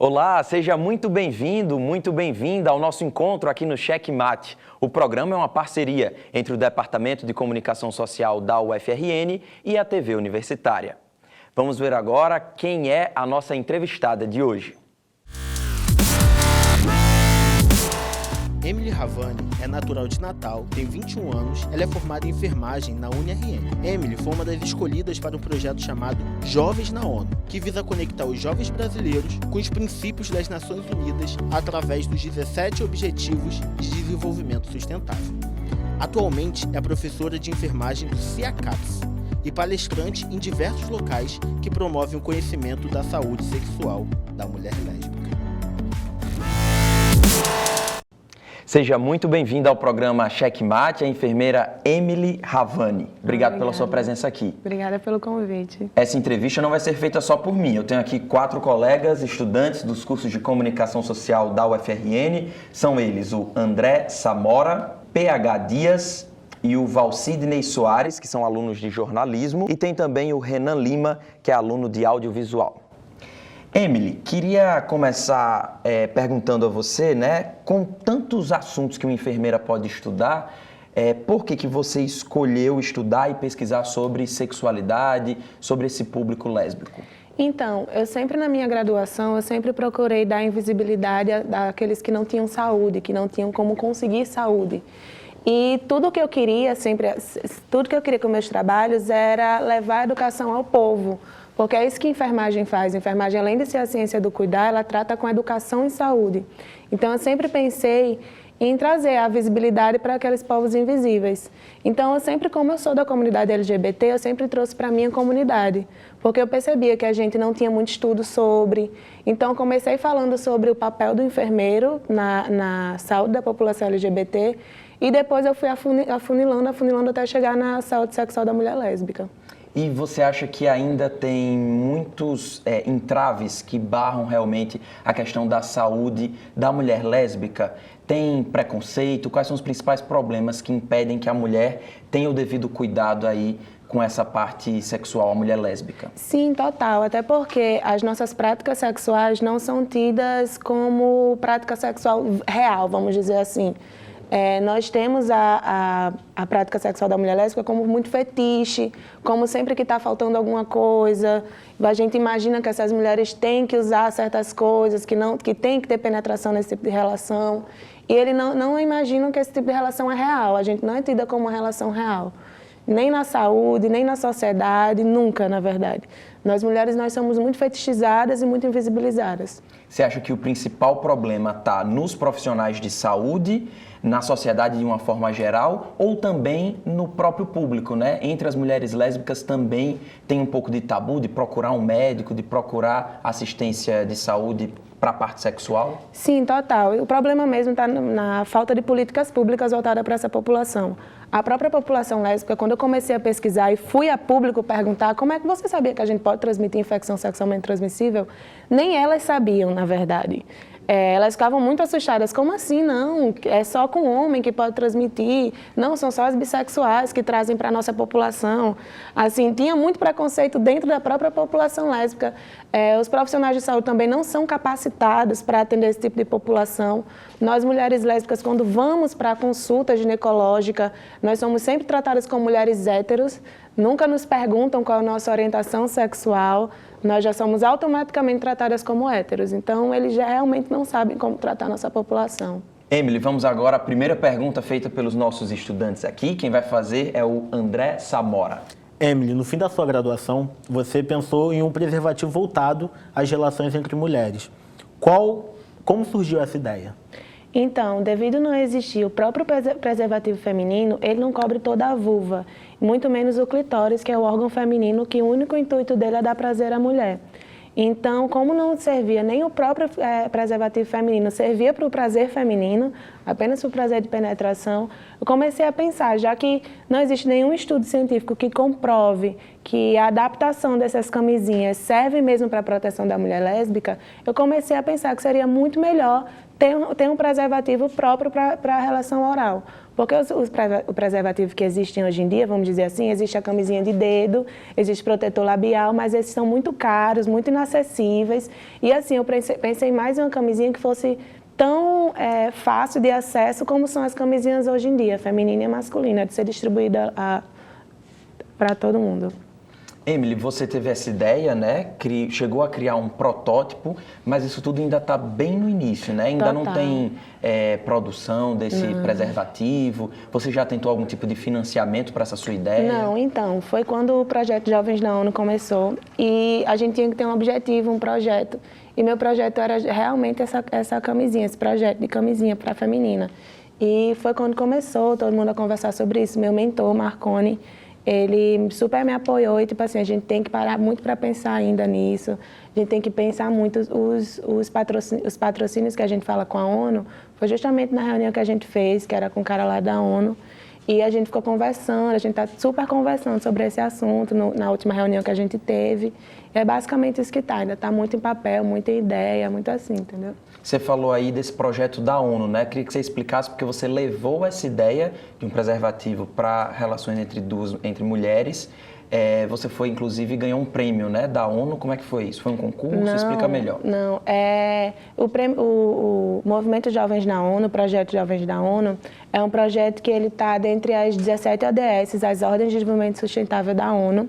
Olá, seja muito bem-vindo, muito bem-vinda ao nosso encontro aqui no Checkmate. O programa é uma parceria entre o Departamento de Comunicação Social da UFRN e a TV Universitária. Vamos ver agora quem é a nossa entrevistada de hoje. Emily Ravani é natural de Natal, tem 21 anos, ela é formada em enfermagem na UniRN. Emily foi uma das escolhidas para um projeto chamado Jovens na ONU, que visa conectar os jovens brasileiros com os princípios das Nações Unidas através dos 17 Objetivos de Desenvolvimento Sustentável. Atualmente é professora de enfermagem do CIACAPS e palestrante em diversos locais que promovem o conhecimento da saúde sexual da mulher lésbica. Seja muito bem-vinda ao programa Checkmate, a enfermeira Emily Ravani. Obrigado pela sua presença aqui. Obrigada pelo convite. Essa entrevista não vai ser feita só por mim. Eu tenho aqui 4 colegas, estudantes dos cursos de Comunicação Social da UFRN. São eles o André Samora, PH Dias e o Valcidney Soares, que são alunos de jornalismo. E tem também o Renan Lima, que é aluno de audiovisual. Emily, queria começar perguntando a você, com tantos assuntos que uma enfermeira pode estudar, por que você escolheu estudar e pesquisar sobre sexualidade, sobre esse público lésbico? Então, eu sempre na minha graduação, eu sempre procurei dar invisibilidade àqueles que não tinham saúde, que não tinham como conseguir saúde. E tudo que eu queria com meus trabalhos era levar a educação ao povo. Porque é isso que a enfermagem faz. A enfermagem, além de ser a ciência do cuidar, ela trata com educação em saúde. Então, eu sempre pensei em trazer a visibilidade para aqueles povos invisíveis. Então, como eu sou da comunidade LGBT, eu sempre trouxe para a minha comunidade. Porque eu percebia que a gente não tinha muito estudo sobre. Então, comecei falando sobre o papel do enfermeiro na saúde da população LGBT. E depois eu fui afunilando até chegar na saúde sexual da mulher lésbica. E você acha que ainda tem muitos entraves que barram realmente a questão da saúde da mulher lésbica? Tem preconceito? Quais são os principais problemas que impedem que a mulher tenha o devido cuidado aí com essa parte sexual, a mulher lésbica? Sim, total. Até porque as nossas práticas sexuais não são tidas como prática sexual real, vamos dizer assim. Nós temos a prática sexual da mulher lésbica como muito fetiche, como sempre que está faltando alguma coisa. A gente imagina que essas mulheres têm que usar certas coisas, que tem que ter penetração nesse tipo de relação. E eles não imaginam que esse tipo de relação é real. A gente não é tida como uma relação real. Nem na saúde, nem na sociedade, nunca, na verdade. Nós mulheres, nós somos muito fetichizadas e muito invisibilizadas. Você acha que o principal problema está nos profissionais de saúde, na sociedade de uma forma geral, ou também no próprio público, Entre as mulheres lésbicas também tem um pouco de tabu de procurar um médico, de procurar assistência de saúde para a parte sexual? Sim, total. O problema mesmo está na falta de políticas públicas voltadas para essa população. A própria população lésbica, quando eu comecei a pesquisar e fui a público perguntar como é que você sabia que a gente pode transmitir infecção sexualmente transmissível, nem elas sabiam, na verdade. Elas ficavam muito assustadas. Como assim? Não, é só com homem que pode transmitir. Não, são só as bissexuais que trazem para a nossa população. Assim, tinha muito preconceito dentro da própria população lésbica. Os profissionais de saúde também não são capacitados para atender esse tipo de população. Nós, mulheres lésbicas, quando vamos para a consulta ginecológica, nós somos sempre tratadas como mulheres héteros. Nunca nos perguntam qual é a nossa orientação sexual. Nós já somos automaticamente tratadas como héteros. Então, eles já realmente não sabem como tratar a nossa população. Emily, vamos agora à primeira pergunta feita pelos nossos estudantes aqui. Quem vai fazer é o André Samora. Emily, no fim da sua graduação, você pensou em um preservativo voltado às relações entre mulheres. Como surgiu essa ideia? Então, devido não existir o próprio preservativo feminino, ele não cobre toda a vulva, muito menos o clitóris, que é o órgão feminino, que o único intuito dele é dar prazer à mulher. Então, como não servia nem o próprio preservativo feminino, servia para o prazer feminino, apenas para o prazer de penetração, eu comecei a pensar, já que não existe nenhum estudo científico que comprove que a adaptação dessas camisinhas serve mesmo para a proteção da mulher lésbica, eu comecei a pensar que seria muito melhor tem um preservativo próprio para a relação oral. Porque o preservativo que existem hoje em dia, vamos dizer assim, existe a camisinha de dedo, existe protetor labial, mas esses são muito caros, muito inacessíveis. E assim, eu pensei mais em uma camisinha que fosse tão fácil de acesso como são as camisinhas hoje em dia, feminina e masculina, de ser distribuída para todo mundo. Emily, você teve essa ideia, né? Chegou a criar um protótipo, mas isso tudo ainda está bem no início, né? Ainda Total. não tem produção desse preservativo. Você já tentou algum tipo de financiamento para essa sua ideia? Não, então, foi quando o projeto Jovens na ONU começou e a gente tinha que ter um objetivo, um projeto. E meu projeto era realmente essa camisinha, esse projeto de camisinha para feminina. E foi quando começou todo mundo a conversar sobre isso. Meu mentor, Marconi, ele super me apoiou e, tipo assim, a gente tem que parar muito para pensar ainda nisso. A gente tem que pensar muito os patrocínios que a gente fala com a ONU. Foi justamente na reunião que a gente fez, que era com o cara lá da ONU. E a gente ficou conversando, a gente está super conversando sobre esse assunto na última reunião que a gente teve. E é basicamente isso que está, ainda está muito em papel, muita ideia, muito assim, entendeu? Você falou aí desse projeto da ONU, né? Queria que você explicasse porque você levou essa ideia de um preservativo para relações entre mulheres. Você foi, inclusive, ganhou um prêmio, né, da ONU. Como é que foi isso? Foi um concurso? Não, explica melhor. Não, o Movimento Jovens na ONU, o Projeto Jovens da ONU, é um projeto que ele está dentre as 17 ODS, as Ordens de Desenvolvimento Sustentável da ONU.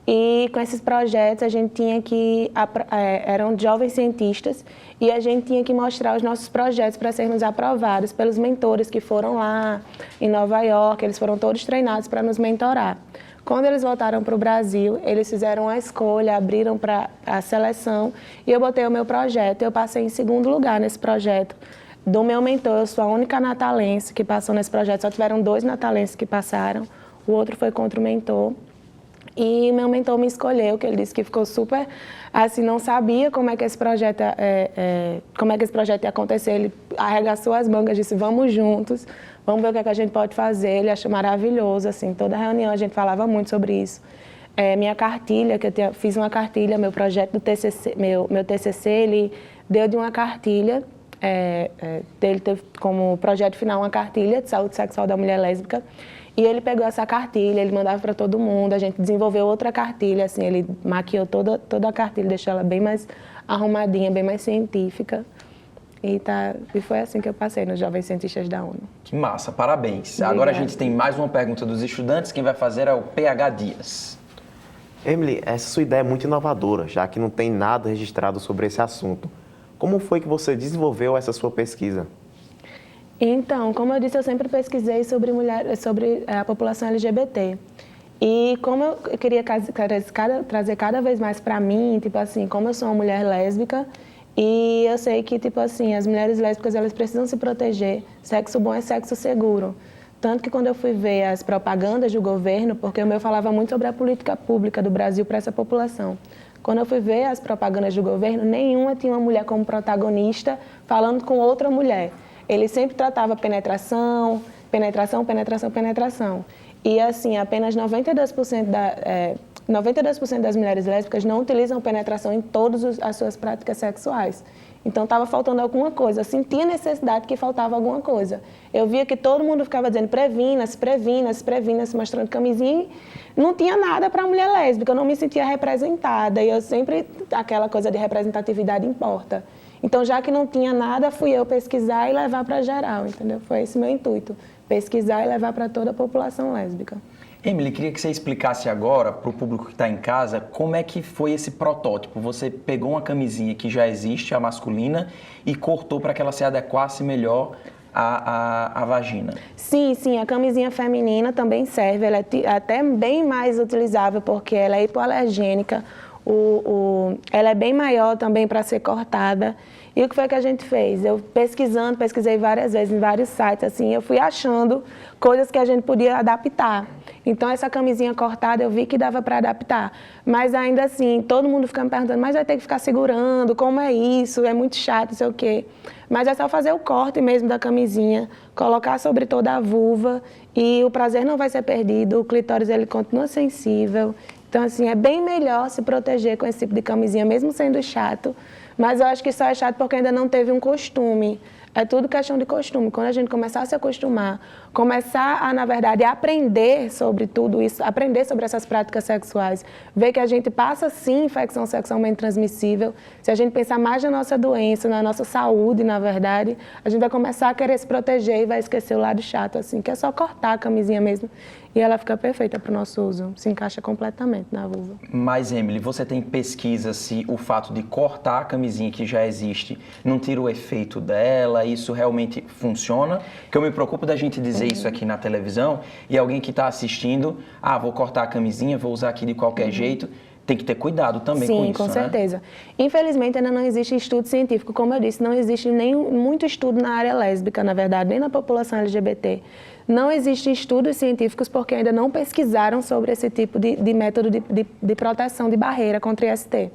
E com esses projetos a gente tinha que, eram jovens cientistas, e a gente tinha que mostrar os nossos projetos para sermos aprovados pelos mentores que foram lá em Nova York, eles foram todos treinados para nos mentorar. Quando eles voltaram para o Brasil, eles fizeram a escolha, abriram para a seleção e eu botei o meu projeto. Eu passei em segundo lugar nesse projeto do meu mentor. Eu sou a única natalense que passou nesse projeto, só tiveram 2 natalenses que passaram, o outro foi contra o mentor. E meu mentor me escolheu, que ele disse que ficou super, assim, não sabia como é que esse projeto ia acontecer. Ele arregaçou as mangas, disse, vamos juntos, vamos ver o que a gente pode fazer. Ele achou maravilhoso, assim, toda reunião a gente falava muito sobre isso. Minha cartilha, que eu fiz uma cartilha, meu projeto do TCC, meu TCC, ele deu de uma cartilha, ele teve como projeto final uma cartilha de saúde sexual da mulher lésbica. E ele pegou essa cartilha, ele mandava para todo mundo, a gente desenvolveu outra cartilha, assim, ele maquiou toda a cartilha, deixou ela bem mais arrumadinha, bem mais científica. E foi assim que eu passei nos Jovens Cientistas da ONU. Que massa, parabéns. Obrigada. Agora a gente tem mais uma pergunta dos estudantes, quem vai fazer é o PH Dias. Emily, essa sua ideia é muito inovadora, já que não tem nada registrado sobre esse assunto. Como foi que você desenvolveu essa sua pesquisa? Então, como eu disse, eu sempre pesquisei sobre a população LGBT. E como eu queria trazer cada vez mais para mim, tipo assim, como eu sou uma mulher lésbica, e eu sei que, tipo assim, as mulheres lésbicas, elas precisam se proteger. Sexo bom é sexo seguro. Tanto que quando eu fui ver as propagandas do governo, porque o meu falava muito sobre a política pública do Brasil para essa população. Quando eu fui ver as propagandas do governo, nenhuma tinha uma mulher como protagonista falando com outra mulher. Ele sempre tratava penetração. E, assim, apenas 92% das mulheres lésbicas não utilizam penetração em todas as suas práticas sexuais. Então, estava faltando alguma coisa. Eu sentia necessidade que faltava alguma coisa. Eu via que todo mundo ficava dizendo previna-se, mostrando camisinha. Não tinha nada para a mulher lésbica, eu não me sentia representada. E eu sempre, aquela coisa de representatividade importa. Então, já que não tinha nada, fui eu pesquisar e levar para geral, entendeu? Foi esse meu intuito, pesquisar e levar para toda a população lésbica. Emily, queria que você explicasse agora para o público que está em casa como é que foi esse protótipo. Você pegou uma camisinha que já existe, a masculina, e cortou para que ela se adequasse melhor à vagina. Sim, a camisinha feminina também serve, ela é até bem mais utilizável porque ela é hipoalergênica, ela é bem maior também para ser cortada. E o que foi que a gente fez? Eu pesquisei várias vezes em vários sites, assim, eu fui achando coisas que a gente podia adaptar. Então, essa camisinha cortada, eu vi que dava para adaptar. Mas ainda assim, todo mundo fica me perguntando, mas vai ter que ficar segurando, como é isso? É muito chato, não sei o quê. Mas é só fazer o corte mesmo da camisinha, colocar sobre toda a vulva e o prazer não vai ser perdido, o clitóris ele continua sensível. Então, assim, é bem melhor se proteger com esse tipo de camisinha, mesmo sendo chato. Mas eu acho que só é chato porque ainda não teve um costume É tudo questão de costume. Quando a gente começar a se acostumar, começar a, na verdade, aprender sobre tudo isso, aprender sobre essas práticas sexuais, ver que a gente passa, sim, infecção sexualmente transmissível. Se a gente pensar mais na nossa doença, na nossa saúde, na verdade, a gente vai começar a querer se proteger e vai esquecer o lado chato, assim, que é só cortar a camisinha mesmo. E ela fica perfeita para o nosso uso, se encaixa completamente na vulva. Mas, Emily, você tem pesquisa se o fato de cortar a camisinha que já existe não tira o efeito dela, isso realmente funciona? Porque eu me preocupo da gente dizer isso aqui na televisão e alguém que está assistindo, vou cortar a camisinha, vou usar aqui de qualquer jeito. Tem que ter cuidado também com isso, Sim, com certeza. Infelizmente, ainda não existe estudo científico. Como eu disse, não existe muito estudo na área lésbica, na verdade, nem na população LGBT. Não existem estudos científicos porque ainda não pesquisaram sobre esse tipo de método de proteção, de barreira contra IST.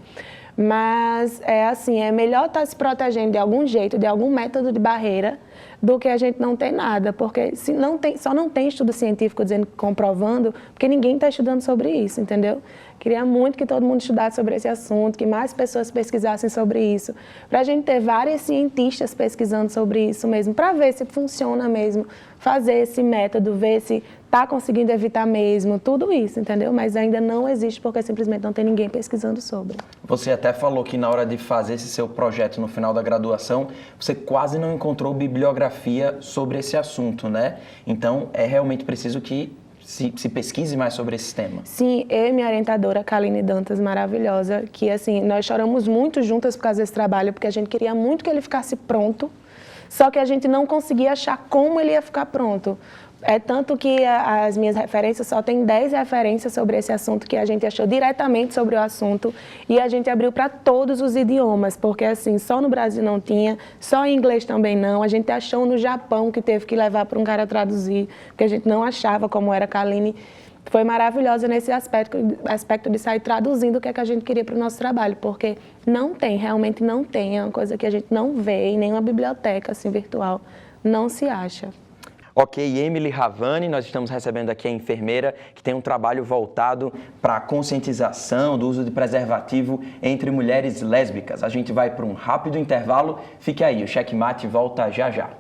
Mas é melhor estar se protegendo de algum jeito, de algum método de barreira, do que a gente não ter nada, porque se não tem, só não tem estudo científico comprovando, porque ninguém está estudando sobre isso, entendeu? Queria muito que todo mundo estudasse sobre esse assunto, que mais pessoas pesquisassem sobre isso, para a gente ter vários cientistas pesquisando sobre isso mesmo, para ver se funciona mesmo, fazer esse método, ver se está conseguindo evitar mesmo, tudo isso, entendeu? Mas ainda não existe porque simplesmente não tem ninguém pesquisando sobre. Você até falou que na hora de fazer esse seu projeto no final da graduação, você quase não encontrou bibliografia sobre esse assunto, né? Então, é realmente preciso que se pesquise mais sobre esse tema. Sim, eu e minha orientadora, Kaline Dantas, maravilhosa, que assim, nós choramos muito juntas por causa desse trabalho, porque a gente queria muito que ele ficasse pronto, só que a gente não conseguia achar como ele ia ficar pronto. É tanto que as minhas referências só tem 10 referências sobre esse assunto que a gente achou diretamente sobre o assunto e a gente abriu para todos os idiomas, porque assim, só no Brasil não tinha, só em inglês também não. A gente achou no Japão que teve que levar para um cara traduzir, porque a gente não achava como era. A Kaline foi maravilhosa nesse aspecto de sair traduzindo o que é que a gente queria para o nosso trabalho, porque não tem, realmente não tem, é uma coisa que a gente não vê em nenhuma biblioteca assim, virtual, não se acha. Ok, Emily Ravani, nós estamos recebendo aqui a enfermeira que tem um trabalho voltado para a conscientização do uso de preservativo entre mulheres lésbicas. A gente vai para um rápido intervalo, fique aí, o Checkmate volta já já.